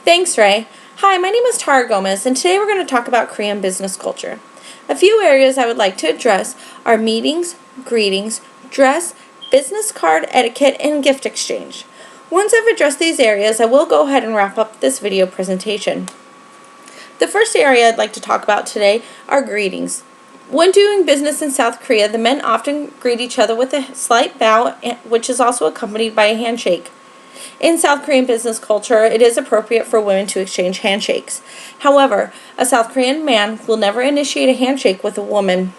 Thanks, Ray. Hi, my name is Tara Gomez, and today we're going to talk about Korean business culture. A few areas I would like to address are meetings, greetings, dress, business card etiquette, and gift exchange. Once I've addressed these areas, I will go ahead and wrap up this video presentation. The first area I'd like to talk about today are greetings. When doing business in South Korea, the men often greet each other with a slight bow, which is also accompanied by a handshake. In South Korean business culture, it is appropriate for women to exchange handshakes. However, a South Korean man will never initiate a handshake with a woman,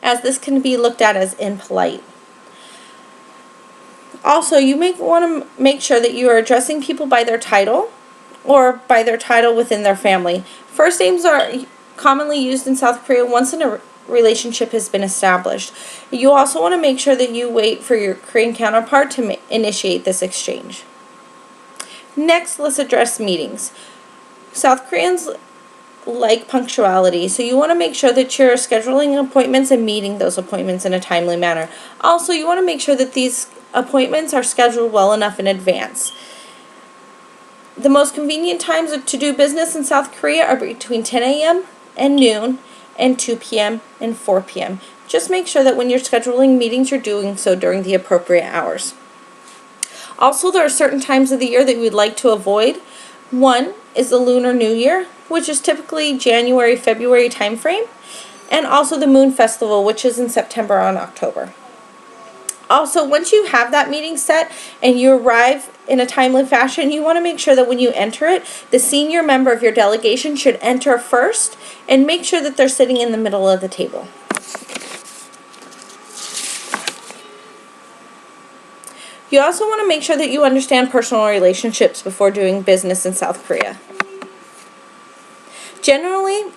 as this can be looked at as impolite. Also, you may want to make sure that you are addressing people by their title or by their title within their family. First names are commonly used in South Korea once a relationship has been established. You also want to make sure that you wait for your Korean counterpart to initiate this exchange. Next, let's address meetings. South Koreans like punctuality, so you want to make sure that you're scheduling appointments and meeting those appointments in a timely manner. Also, you want to make sure that these appointments are scheduled well enough in advance. The most convenient times to do business in South Korea are between 10 a.m. and noon, and 2 p.m. and 4 p.m. Just make sure that when you're scheduling meetings, you're doing so during the appropriate hours. Also, there are certain times of the year that we would like to avoid. One is the Lunar New Year, which is typically January, February timeframe, and also the Moon Festival, which is in September and October. Also, once you have that meeting set and you arrive in a timely fashion, you want to make sure that when you enter it, the senior member of your delegation should enter first and make sure that they're sitting in the middle of the table. You also want to make sure that you understand personal relationships before doing business in South Korea. Generally,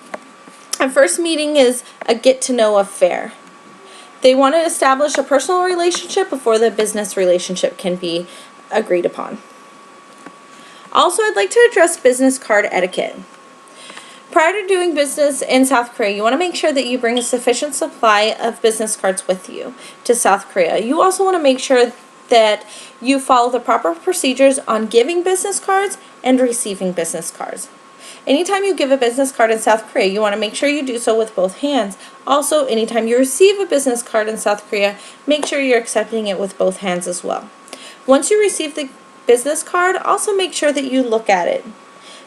a first meeting is a get-to-know affair. They want to establish a personal relationship before the business relationship can be agreed upon. Also, I'd like to address business card etiquette. Prior to doing business in South Korea, you want to make sure that you bring a sufficient supply of business cards with you to South Korea. You also want to make sure that you follow the proper procedures on giving business cards and receiving business cards. Anytime you give a business card in South Korea, you want to make sure you do so with both hands. Also, anytime you receive a business card in South Korea, make sure you're accepting it with both hands as well. Once you receive the business card, also make sure that you look at it.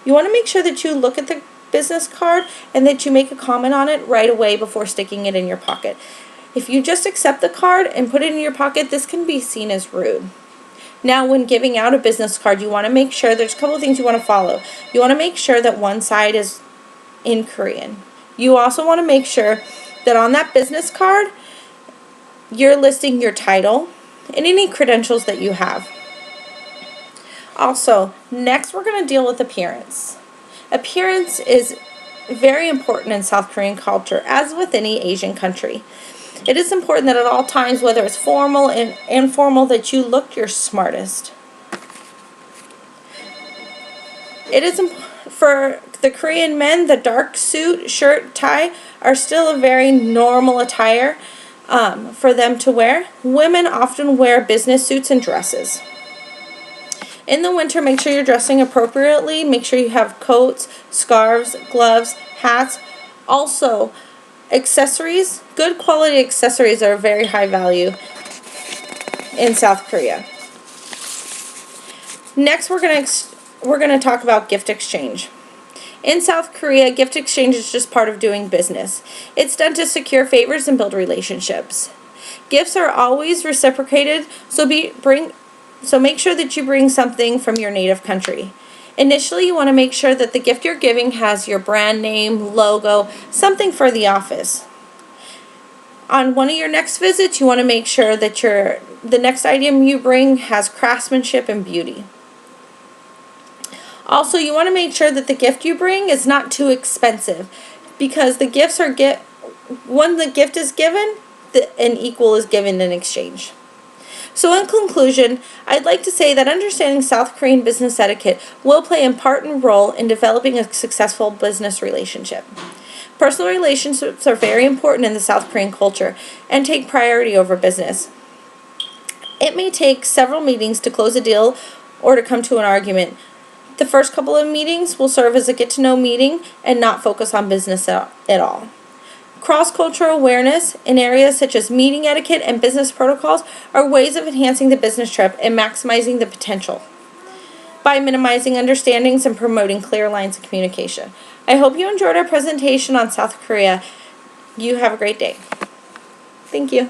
You want to make sure that you look at the business card and that you make a comment on it right away before sticking it in your pocket. If you just accept the card and put it in your pocket, this can be seen as rude. Now, when giving out a business card, you want to make sure there's a couple of things you want to follow. You want to make sure that one side is in Korean. You also want to make sure that on that business card, you're listing your title and any credentials that you have. Also, next we're going to deal with appearance. Appearance is very important in South Korean culture, as with any Asian country. It is important that at all times, whether it's formal and informal, that you look your smartest. It is for the Korean men, the dark suit, shirt, tie are still a very normal attire for them to wear. Women often wear business suits and dresses. In the winter, make sure you're dressing appropriately. Make sure you have coats, scarves, gloves, hats. Also, accessories, good quality accessories are very high value in South Korea. Next, we're going to talk about gift exchange. In South Korea, gift exchange is just part of doing business. It's done to secure favors and build relationships. Gifts are always reciprocated, so make sure that you bring something from your native country. Initially, you want to make sure that the gift you're giving has your brand name, logo, something for the office. On one of your next visits, you want to make sure that the next item you bring has craftsmanship and beauty. Also, you want to make sure that the gift you bring is not too expensive, because the gifts are when the gift is given, an equal is given in exchange. So in conclusion, I'd like to say that understanding South Korean business etiquette will play an important role in developing a successful business relationship. Personal relationships are very important in the South Korean culture and take priority over business. It may take several meetings to close a deal or to come to an argument, The first couple of meetings will serve as a get-to-know meeting and not focus on business at all. Cross-cultural awareness in areas such as meeting etiquette and business protocols are ways of enhancing the business trip and maximizing the potential by minimizing understandings and promoting clear lines of communication. I hope you enjoyed our presentation on South Korea. You have a great day. Thank you.